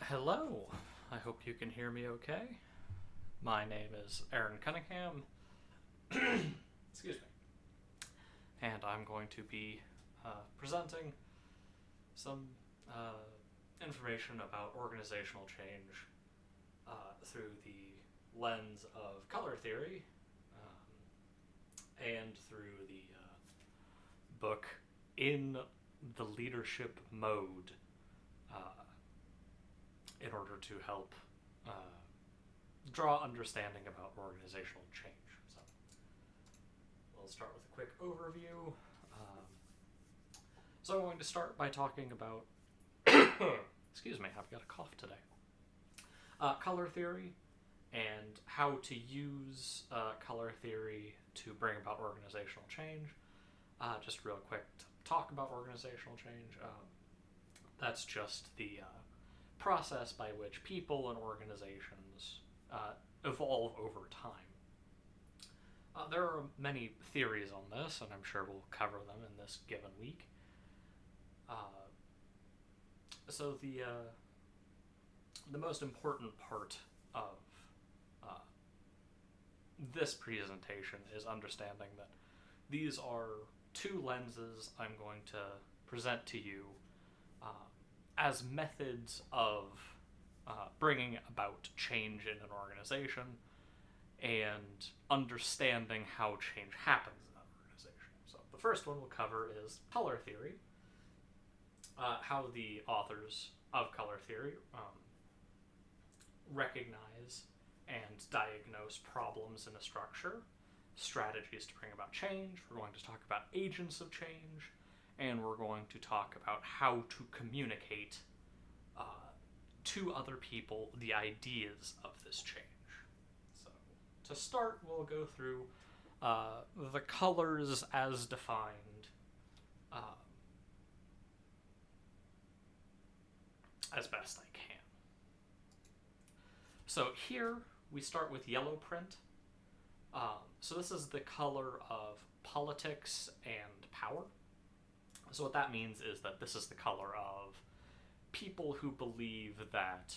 Hello, I hope you can hear me okay. My name is Aaron Cunningham. Excuse me. And I'm going to be presenting some information about organizational change through the lens of color theory and through the book In the Leadership Mode in order to help draw understanding about organizational change. So we'll start with a quick overview. So I'm going to start by talking about, excuse me, I've got a cough today. Color theory and how to use color theory to bring about organizational change. Just real quick to talk about organizational change. That's just the process by which people and organizations evolve over time. There are many theories on this, and I'm sure we'll cover them in this given week. So the most important part of this presentation is understanding that these are two lenses I'm going to present to you as methods of bringing about change in an organization and understanding how change happens in that organization. So the first one we'll cover is color theory, how the authors of color theory recognize and diagnose problems in a structure, strategies to bring about change. We're going to talk about agents of change, and we're going to talk about how to communicate to other people the ideas of this change. So, to start, we'll go through the colors as defined as best I can. So here we start with yellow print. So this is the color of politics and power. So what that means is that this is the color of people who believe that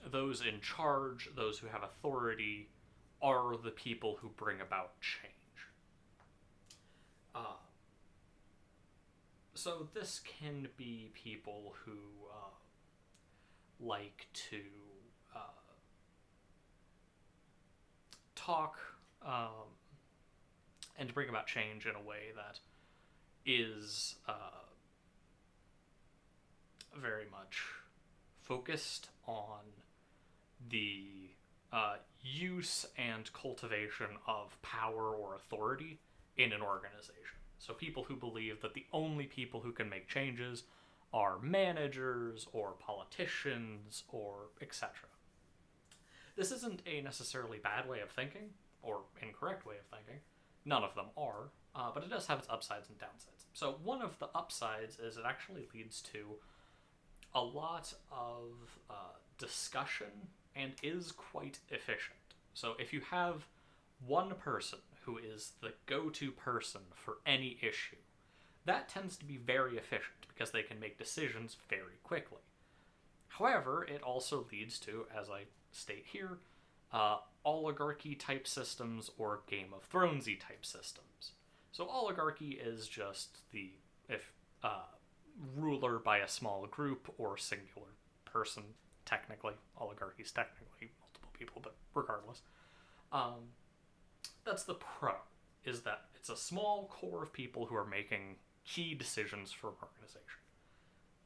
those in charge, those who have authority, are the people who bring about change. So this can be people who like to talk and to bring about change in a way that is very much focused on the use and cultivation of power or authority in an organization. So people who believe that the only people who can make changes are managers or politicians or etc. This isn't a necessarily bad way of thinking or incorrect way of thinking. None of them are, but it does have its upsides and downsides. So one of the upsides is it actually leads to a lot of discussion and is quite efficient. So if you have one person who is the go-to person for any issue, that tends to be very efficient because they can make decisions very quickly. However, it also leads to, as I state here, oligarchy type systems or Game of Thronesy type systems. So oligarchy is just the ruler by a small group or singular person. Technically, oligarchy is technically multiple people, but regardless, that's the pro. Is that it's a small core of people who are making key decisions for an organization.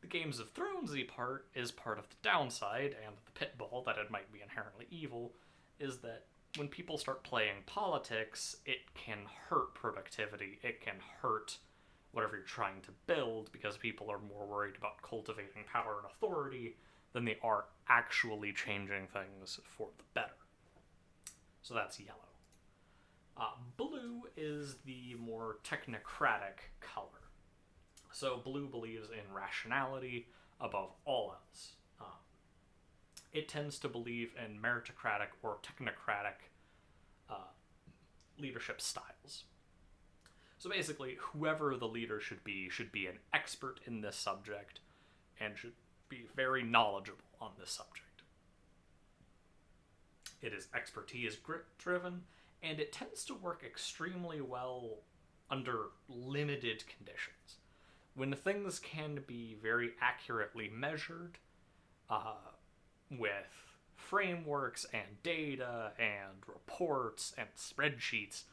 The Games of Thronesy part is part of the downside and the pitfall that it might be inherently evil, is that when people start playing politics, it can hurt productivity, it can hurt whatever you're trying to build, because people are more worried about cultivating power and authority than they are actually changing things for the better. So that's yellow. Blue is the more technocratic color. So blue believes in rationality above all else. It tends to believe in meritocratic or technocratic leadership styles. So basically, whoever the leader should be an expert in this subject and should be very knowledgeable on this subject. It is expertise driven, and it tends to work extremely well under limited conditions. When things can be very accurately measured with frameworks and data and reports and spreadsheets,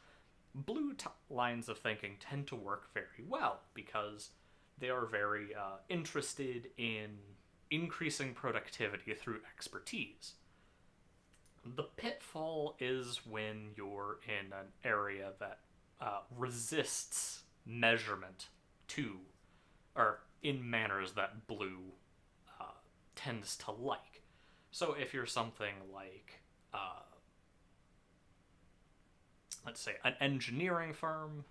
blue lines of thinking tend to work very well because they are very interested in increasing productivity through expertise. The pitfall is when you're in an area that resists measurement to, or in manners that blue tends to like. So if you're something like, let's say, an engineering firm,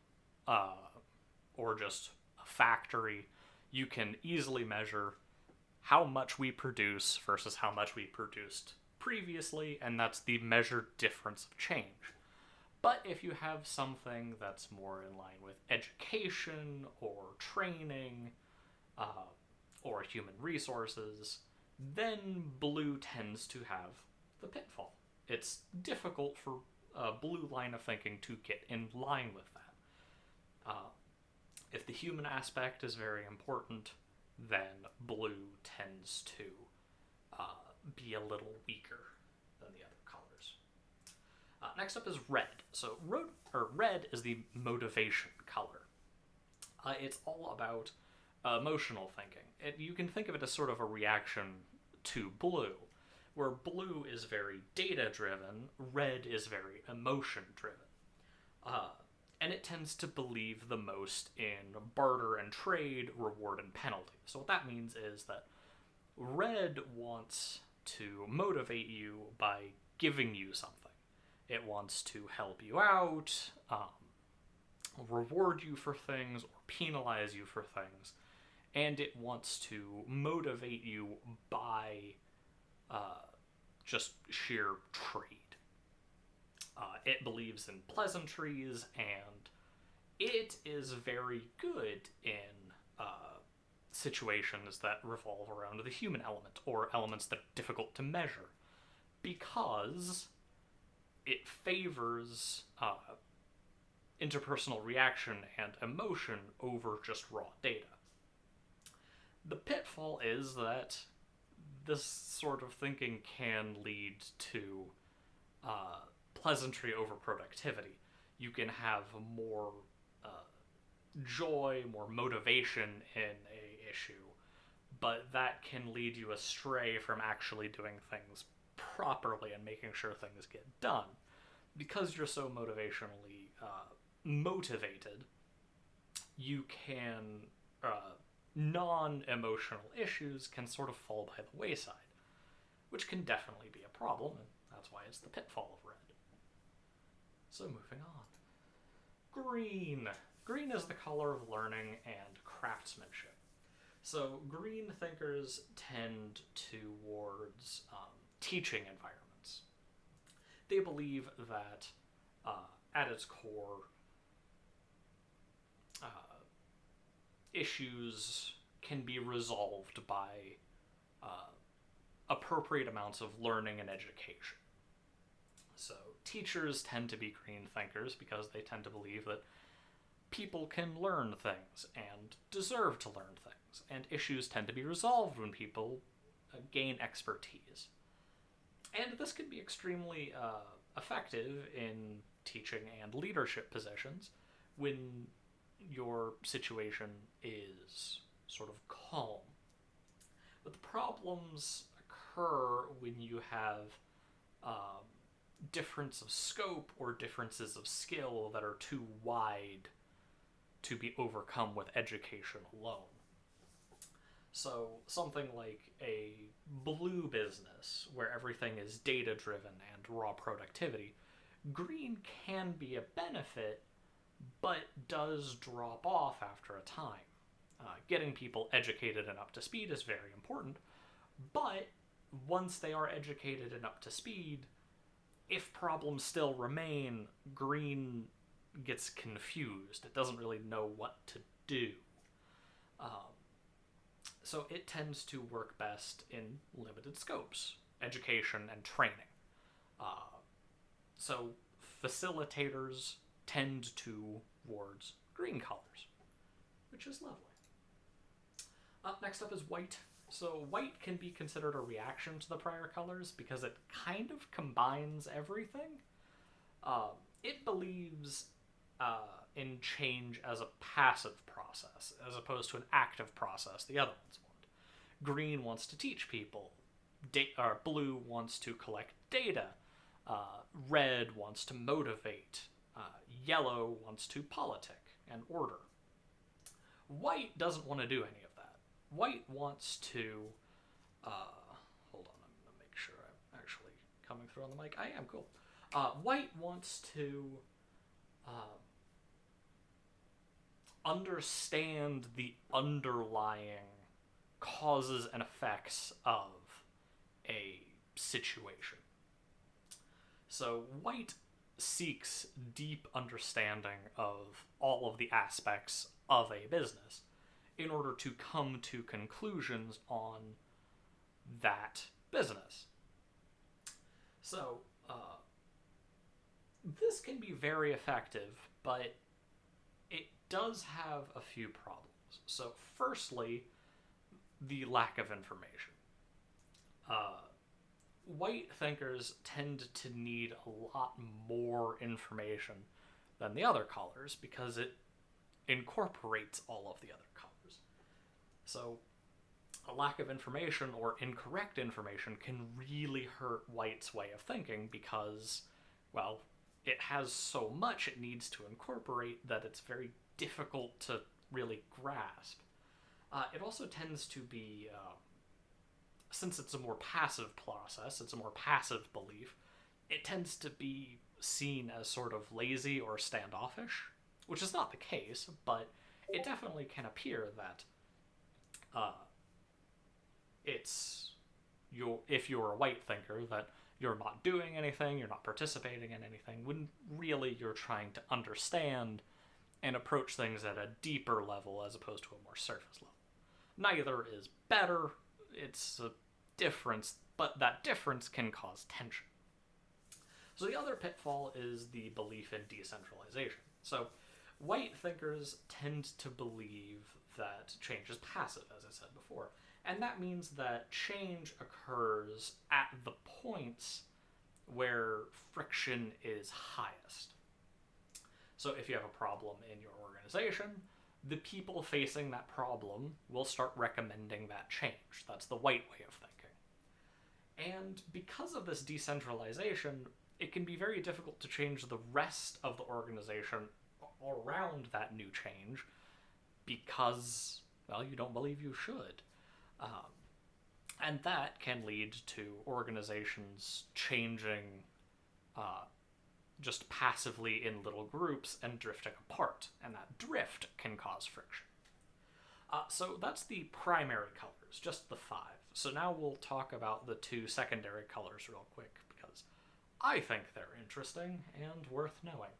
or just a factory, you can easily measure how much we produce versus how much we produced previously, and that's the measured difference of change. But if you have something that's more in line with education or training or human resources, then blue tends to have the pitfall. It's difficult for a blue line of thinking to get in line with that. If the human aspect is very important, then blue tends to be a little weaker than the other colors. Next up is red. So red is the motivation color. It's all about emotional thinking. You can think of it as sort of a reaction to blue, where blue is very data-driven, red is very emotion-driven. And it tends to believe the most in barter and trade, reward and penalty. So what that means is that red wants to motivate you by giving you something. It wants to help you out, reward you for things, or penalize you for things. And it wants to motivate you by just sheer trade. It believes in pleasantries, and it is very good in situations that revolve around the human element, or elements that are difficult to measure, because it favors interpersonal reaction and emotion over just raw data. The pitfall is that this sort of thinking can lead to pleasantry over productivity. You can have more joy, more motivation in a issue, but that can lead you astray from actually doing things properly and making sure things get done. Because you're so motivationally motivated, you can non-emotional issues can sort of fall by the wayside, which can definitely be a problem, and that's why it's the pitfall of red. So moving on. Green. Green is the color of learning and craftsmanship. So green thinkers tend towards teaching environments. They believe that at its core, issues can be resolved by appropriate amounts of learning and education. So teachers tend to be green thinkers because they tend to believe that people can learn things and deserve to learn things, and issues tend to be resolved when people gain expertise. And this can be extremely effective in teaching and leadership positions when your situation is sort of calm. But the problems occur when you have difference of scope or differences of skill that are too wide to be overcome with education alone. So something like a blue business where everything is data-driven and raw productivity, green can be a benefit, but does drop off after a time. Getting people educated and up to speed is very important, but once they are educated and up to speed, if problems still remain, green gets confused. It doesn't really know what to do. So it tends to work best in limited scopes, education and training. Uh, so facilitators tend towards green colors, which is lovely. Next up is white. So white can be considered a reaction to the prior colors because it kind of combines everything. It believes in change as a passive process as opposed to an active process the other ones want. Green wants to teach people. Blue wants to collect data. Red wants to motivate. Yellow wants to politic and order. White doesn't want to do any of that. White wants to. Hold on, I'm going to make sure I'm actually coming through on the mic. I am, cool. White wants to understand the underlying causes and effects of a situation. So white seeks deep understanding of all of the aspects of a business in order to come to conclusions on that business. So, this can be very effective, but it does have a few problems. So, firstly, the lack of information. White thinkers tend to need a lot more information than the other colors because it incorporates all of the other colors. So, a lack of information or incorrect information can really hurt white's way of thinking because, well, it has so much it needs to incorporate that it's very difficult to really grasp. It also tends to be, since it's a more passive process, it's a more passive belief, it tends to be seen as sort of lazy or standoffish, which is not the case, but it definitely can appear that if you're a white thinker, that you're not doing anything, you're not participating in anything, when really you're trying to understand and approach things at a deeper level as opposed to a more surface level. Neither is better, it's a difference, but that difference can cause tension. So the other pitfall is the belief in decentralization. So white thinkers tend to believe that change is passive, as I said before, and that means that change occurs at the points where friction is highest. So if you have a problem in your organization, the people facing that problem will start recommending that change. That's the white way of thinking. And because of this decentralization, it can be very difficult to change the rest of the organization around that new change because, well, you don't believe you should. And that can lead to organizations changing just passively in little groups and drifting apart, and that drift can cause friction. So that's the primary colors, just the 5. So now we'll talk about the 2 secondary colors real quick, because I think they're interesting and worth knowing.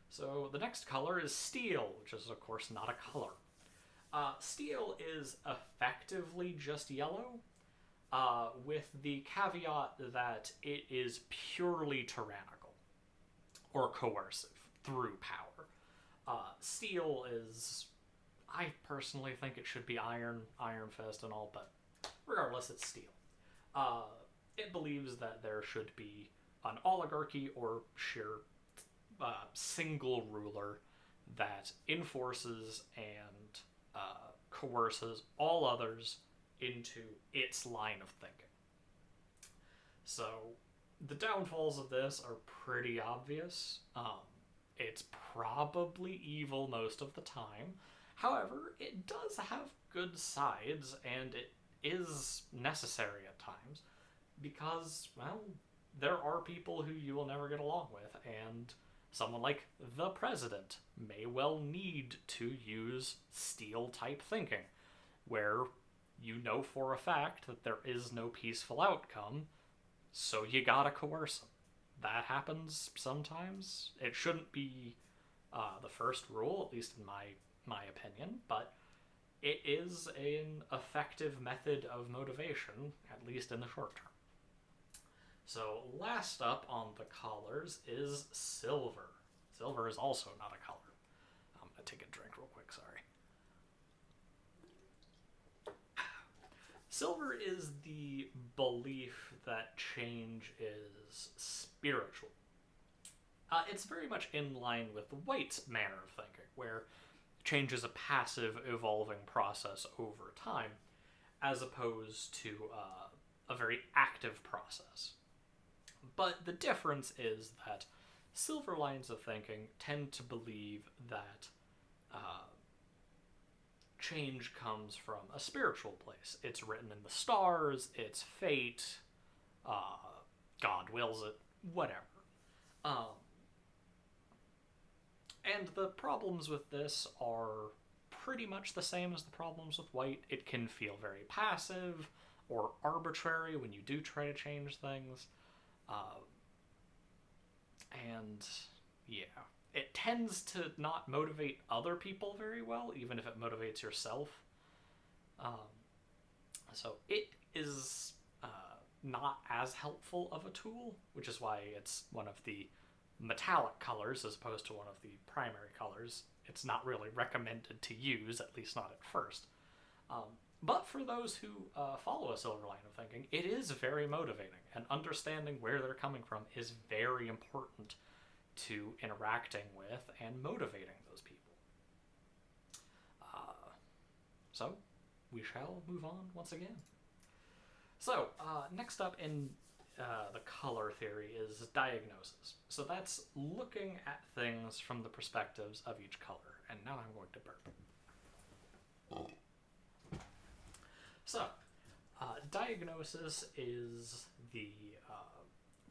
So the next color is steel, which is of course not a color. Steel is effectively just yellow, with the caveat that it is purely tyrannical or coercive through power. Steel is, I personally think it should be iron fist and all, but regardless, it's steel. It believes that there should be an oligarchy or sheer single ruler that enforces and coerces all others into its line of thinking. So the downfalls of this are pretty obvious. It's probably evil most of the time. However, it does have good sides, and it is necessary at times because, well, there are people who you will never get along with, and someone like the president may well need to use steel-type thinking, where you know for a fact that there is no peaceful outcome, so you gotta coerce them. That happens sometimes. It shouldn't be the first rule, at least in my opinion, but it is an effective method of motivation, at least in the short term. So last up on the colors is silver. Silver is also not a color. I'm going to take a drink real quick, sorry. Silver is the belief that change is spiritual. It's very much in line with White's manner of thinking, where change is a passive, evolving process over time, as opposed to a very active process. But the difference is that silver lines of thinking tend to believe that change comes from a spiritual place. It's written in the stars, it's fate, God wills it, whatever. And the problems with this are pretty much the same as the problems with White. It can feel very passive or arbitrary when you do try to change things. And yeah, it tends to not motivate other people very well, even if it motivates yourself. So it is not as helpful of a tool, which is why it's one of the metallic colors as opposed to one of the primary colors. It's not really recommended to use, at least not at first. But for those who follow a silver line of thinking, it is very motivating, and understanding where they're coming from is very important to interacting with and motivating those people. So, we shall move on once again. So, next up in the color theory is diagnosis. So that's looking at things from the perspectives of each color. And now I'm going to burp. So, diagnosis is the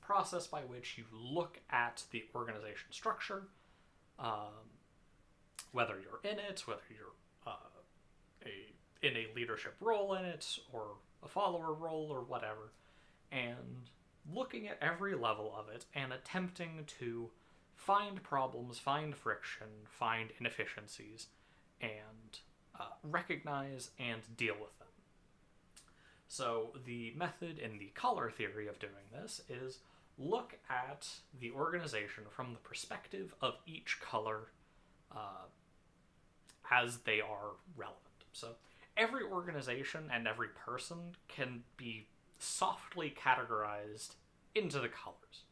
process by which you look at the organization structure, whether you're in it, whether you're in a leadership role in it, or a follower role, or whatever, and looking at every level of it and attempting to find problems, find friction, find inefficiencies, and recognize and deal with them. So the method in the color theory of doing this is look at the organization from the perspective of each color as they are relevant. So every organization and every person can be softly categorized into the colors.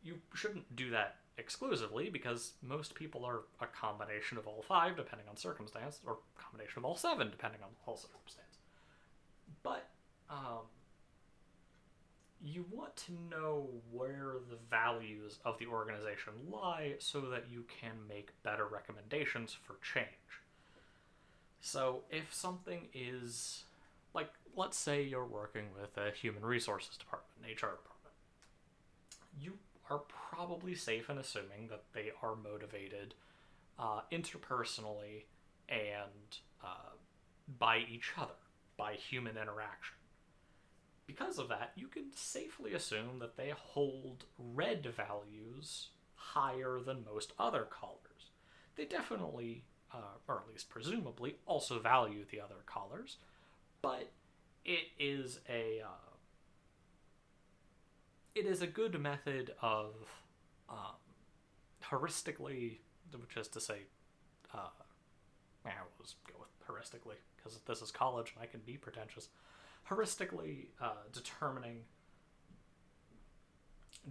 You shouldn't do that exclusively, because most people are a combination of all 5 depending on circumstance, or a combination of all 7 depending on all circumstance. But you want to know where the values of the organization lie so that you can make better recommendations for change. So if something is, like, let's say you're working with a human resources department, an HR department, you are probably safe in assuming that they are motivated interpersonally and by each other, by human interaction. Because of that, you can safely assume that they hold red values higher than most other colors. They definitely, or at least presumably, also value the other colors, but it is a good method of heuristically, which is to say, we'll just go with heuristically, because this is college and I can be pretentious, heuristically determining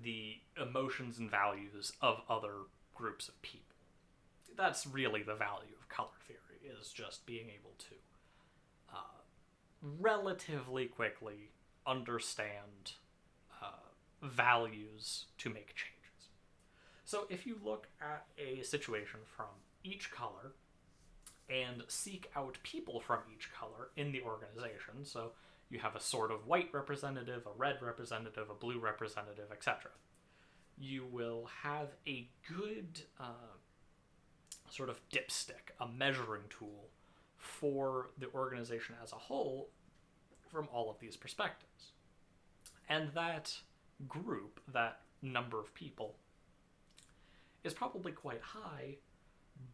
the emotions and values of other groups of people. That's really the value of color theory, is just being able to relatively quickly understand values to make changes. So if you look at a situation from each color and seek out people from each color in the organization, so you have a sort of white representative, a red representative, a blue representative, etc., you will have a good sort of dipstick, a measuring tool for the organization as a whole from all of these perspectives. And that group, that number of people, is probably quite high,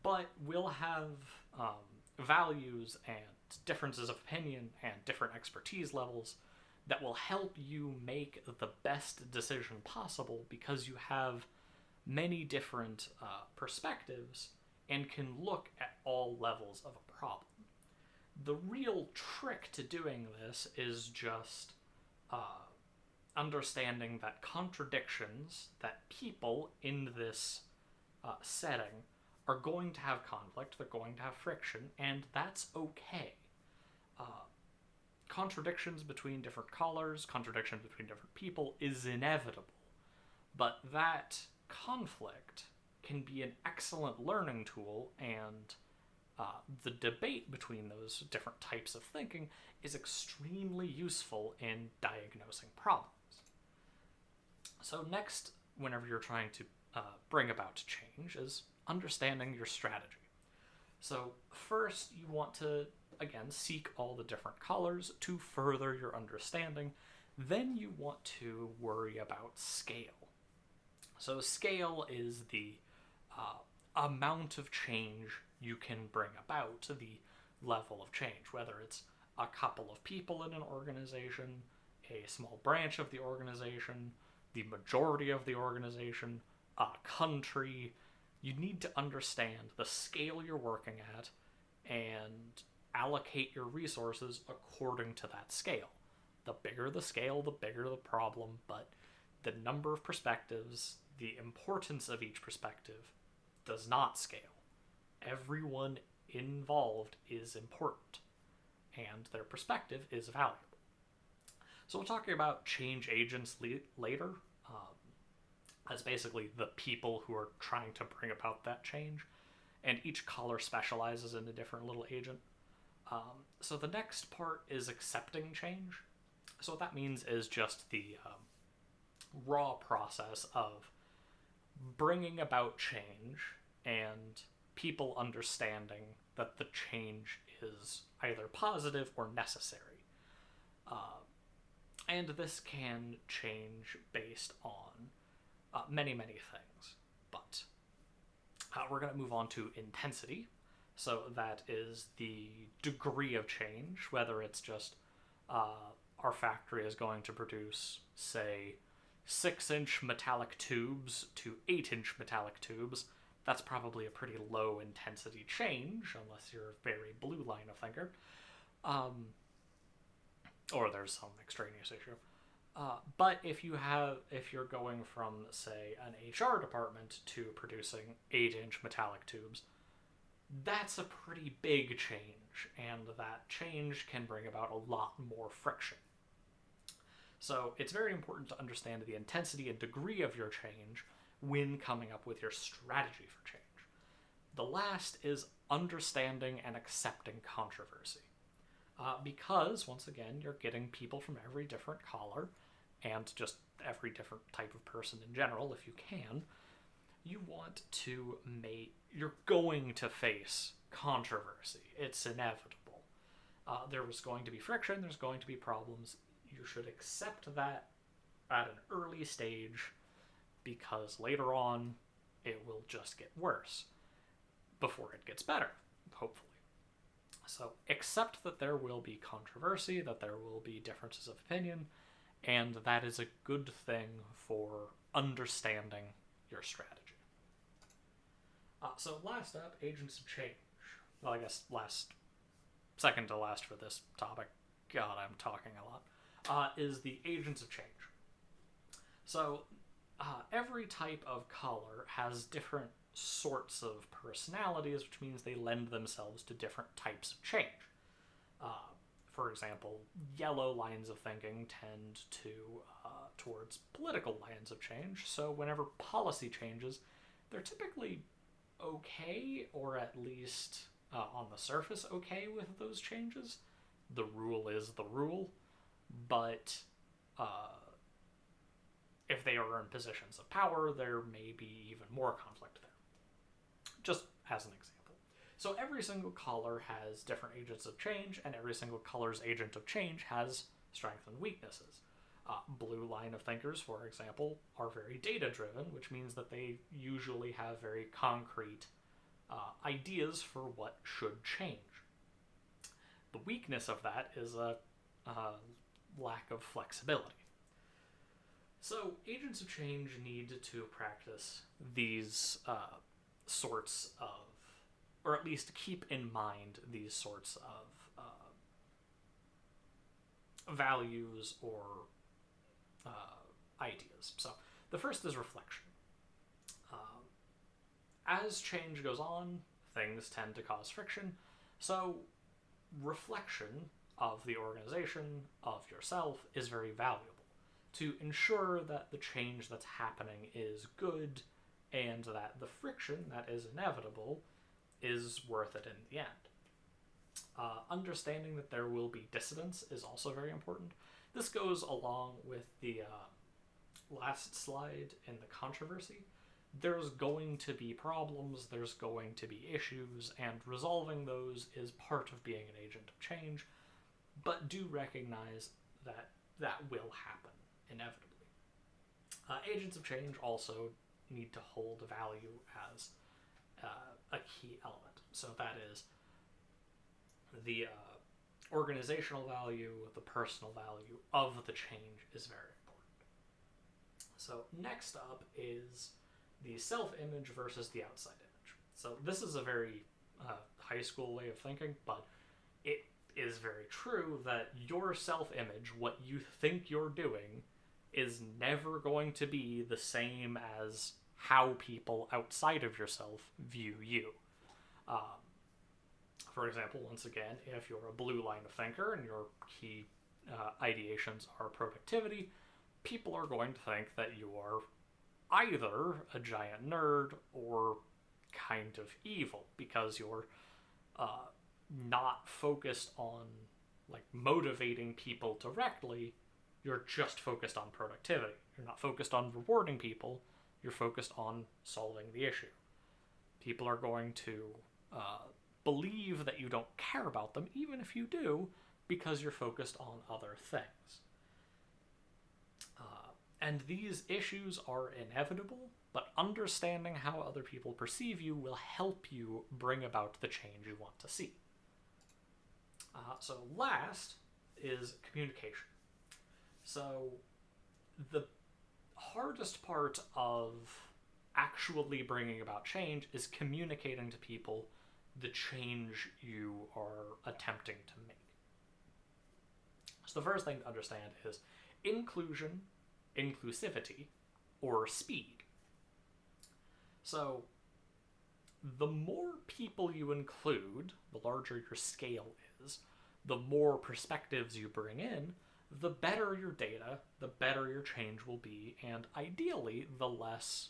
but will have values and differences of opinion and different expertise levels that will help you make the best decision possible because you have many different perspectives and can look at all levels of a problem. The real trick to doing this is just understanding that contradictions, that people in this setting are going to have conflict, they're going to have friction, and that's okay. Uh, Contradictions between different colors, contradictions between different people is inevitable. But that conflict can be an excellent learning tool, and the debate between those different types of thinking is extremely useful in diagnosing problems. So next, whenever you're trying to bring about change, is understanding your strategy. So first, you want to, again, seek all the different colors to further your understanding. Then you want to worry about scale. So scale is the amount of change you can bring about, the level of change, whether it's a couple of people in an organization, a small branch of the organization, the majority of the organization, a country. You need to understand the scale you're working at and allocate your resources according to that scale. The bigger the scale, the bigger the problem, but the number of perspectives, the importance of each perspective does not scale. Everyone involved is important, and their perspective is valuable. So we're talking about change agents later. As basically the people who are trying to bring about that change, and each color specializes in a different little agent. So the next part is accepting change. So what that means is just the raw process of bringing about change and people understanding that the change is either positive or necessary. And this can change based on many things. But we're going to move on to intensity. So that is the degree of change, whether it's just our factory is going to produce, say, 6-inch metallic tubes to 8-inch metallic tubes. That's probably a pretty low intensity change, unless you're a very blue line of thinker. Or there's some extraneous issue. But if you're going from, say, an HR department to producing 8-inch metallic tubes, that's a pretty big change, and that change can bring about a lot more friction. So it's very important to understand the intensity and degree of your change when coming up with your strategy for change. The last is understanding and accepting controversy. Because, once again, you're getting people from every different color, and just every different type of person in general, if you can, you're going to face controversy. It's inevitable. There was going to be friction, there's going to be problems. You should accept that at an early stage, because later on, it will just get worse before it gets better, hopefully. So accept that there will be controversy, that there will be differences of opinion, and that is a good thing for understanding your strategy. So last up, agents of change. Well, I guess second to last for this topic, God, I'm talking a lot, is the agents of change. So every type of color has different sorts of personalities, which means they lend themselves to different types of change. For example, yellow lines of thinking tend to towards political lines of change, so whenever policy changes, they're typically okay, or at least on the surface okay with those changes. The rule is the rule, but if they are in positions of power, there may be even more conflict there. Just as an example. So every single color has different agents of change, and every single color's agent of change has strengths and weaknesses. Blue line of thinkers, for example, are very data-driven, which means that they usually have very concrete ideas for what should change. the weakness of that is a lack of flexibility. So agents of change need to practice these sorts of, or at least keep in mind these sorts of values or ideas. So the first is reflection. As change goes on, things tend to cause friction, so reflection of the organization, of yourself, is very valuable to ensure that the change that's happening is good and that the friction that is inevitable is worth it in the end. Understanding that there will be dissidence is also very important. This goes along with the last slide in the controversy. There's going to be problems, there's going to be issues, and resolving those is part of being an agent of change, but do recognize that that will happen inevitably. Agents of change also need to hold value as a key element. So that is the organizational value, the personal value of the change is very important. So next up is the self-image versus the outside image. So this is a very high school way of thinking, but it is very true that your self-image, what you think you're doing, is never going to be the same as how people outside of yourself view you. For example, once again, if you're a blue line of thinker and your key ideations are productivity, people are going to think that you are either a giant nerd or kind of evil because you're not focused on like motivating people directly. You're just focused on productivity. You're not focused on rewarding people. You're focused on solving the issue. People are going to believe that you don't care about them, even if you do, because you're focused on other things. And these issues are inevitable, but understanding how other people perceive you will help you bring about the change you want to see. So last is communication. So the hardest part of actually bringing about change is communicating to people the change you are attempting to make. So the first thing to understand is inclusion, inclusivity, or speed. So the more people you include, the larger your scale is, the more perspectives you bring in, the better your data, the better your change will be, and ideally, the less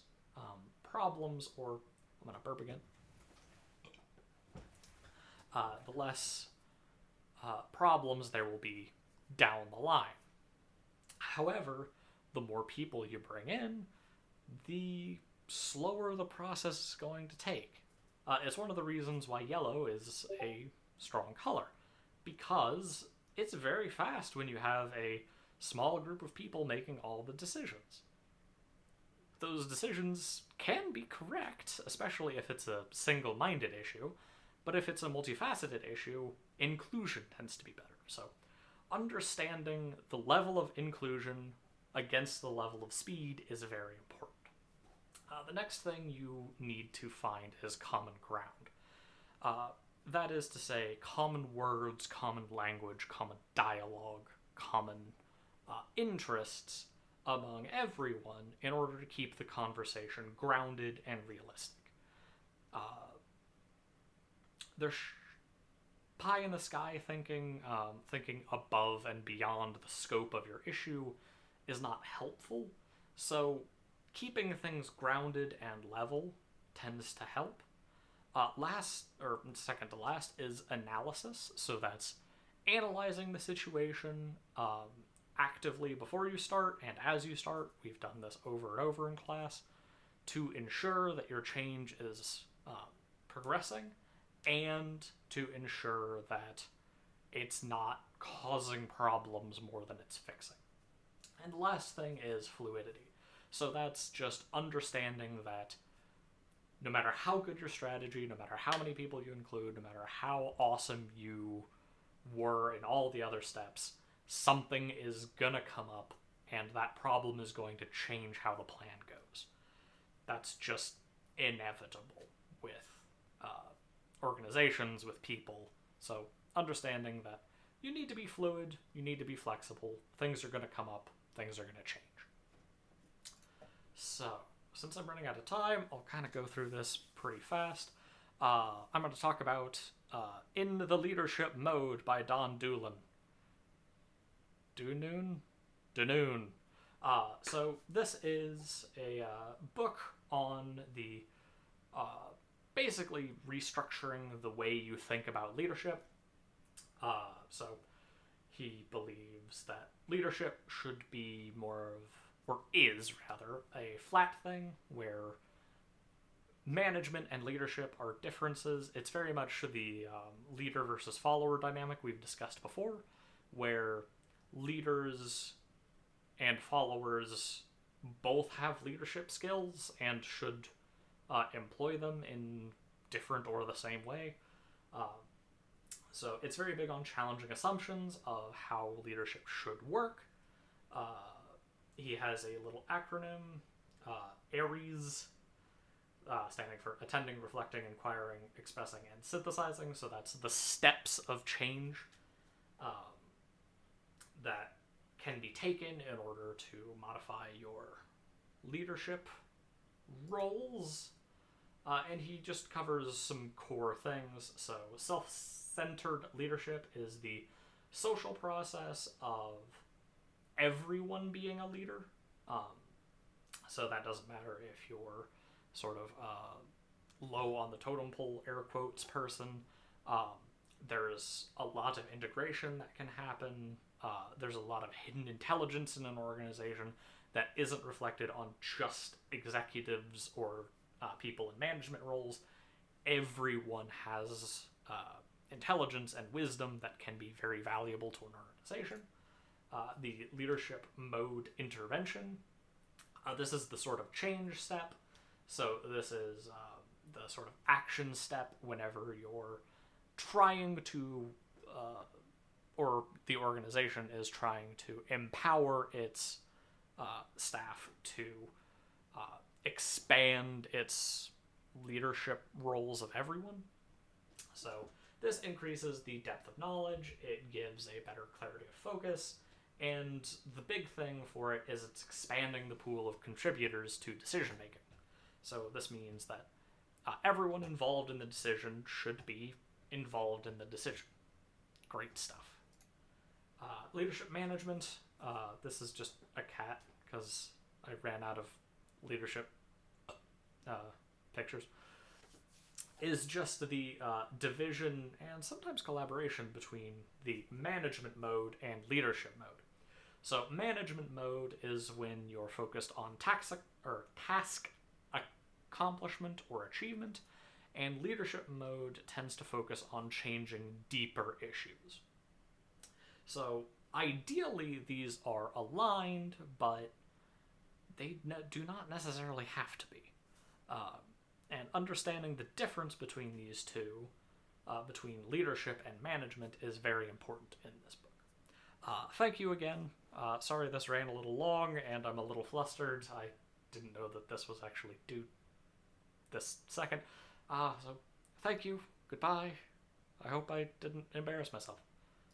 problems, or I'm going to burp again, the less problems there will be down the line. However, the more people you bring in, the slower the process is going to take. It's one of the reasons why yellow is a strong color, because it's very fast when you have a small group of people making all the decisions. Those decisions can be correct, especially if it's a single-minded issue, but if it's a multifaceted issue, inclusion tends to be better. So understanding the level of inclusion against the level of speed is very important. The next thing you need to find is common ground. That is to say, common words, common language, common dialogue, common interests among everyone in order to keep the conversation grounded and realistic. There's pie in the sky thinking above and beyond the scope of your issue is not helpful. So keeping things grounded and level tends to help. Second to last is analysis. So that's analyzing the situation actively before you start and as you start. We've done this over and over in class to ensure that your change is progressing and to ensure that it's not causing problems more than it's fixing. And the last thing is fluidity. So that's just understanding that no matter how good your strategy, no matter how many people you include, no matter how awesome you were in all the other steps, something is gonna come up, and that problem is going to change how the plan goes. That's just inevitable with organizations, with people. So understanding that you need to be fluid, you need to be flexible, things are going to come up, things are going to change. So, since I'm running out of time, I'll kind of go through this pretty fast. I'm going to talk about In the Leadership Mode by Don Doolan. Dunoon? So this is a book on the basically restructuring the way you think about leadership. So he believes that leadership should be more of, or is rather, a flat thing where management and leadership are differences. It's very much the leader versus follower dynamic we've discussed before, where leaders and followers both have leadership skills and should employ them in different or the same way. So it's very big on challenging assumptions of how leadership should work. He has a little acronym, ARES, standing for attending, reflecting, inquiring, expressing, and synthesizing. So that's the steps of change that can be taken in order to modify your leadership roles. And he just covers some core things. So self-centered leadership is the social process of everyone being a leader. So that doesn't matter if you're sort of low on the totem pole, air quotes, person. There's a lot of integration that can happen. There's a lot of hidden intelligence in an organization that isn't reflected on just executives or people in management roles. Everyone has intelligence and wisdom that can be very valuable to an organization. The leadership mode intervention. This is the sort of change step. So this is the sort of action step whenever you're trying to, or the organization is trying to empower its staff to expand its leadership roles of everyone. So this increases the depth of knowledge, it gives a better clarity of focus, and the big thing for it is it's expanding the pool of contributors to decision making. So this means that everyone involved in the decision should be involved in the decision. Great stuff. Leadership management. This is just a cat because I ran out of leadership pictures. Is just the division and sometimes collaboration between the management mode and leadership mode. So management mode is when you're focused on task accomplishment or achievement, and leadership mode tends to focus on changing deeper issues. So ideally these are aligned, but they do not necessarily have to be. And understanding the difference between these two, between leadership and management, is very important in this book. Thank you again. Sorry this ran a little long and I'm a little flustered. I didn't know that this was actually due this second. So thank you. Goodbye. I hope I didn't embarrass myself.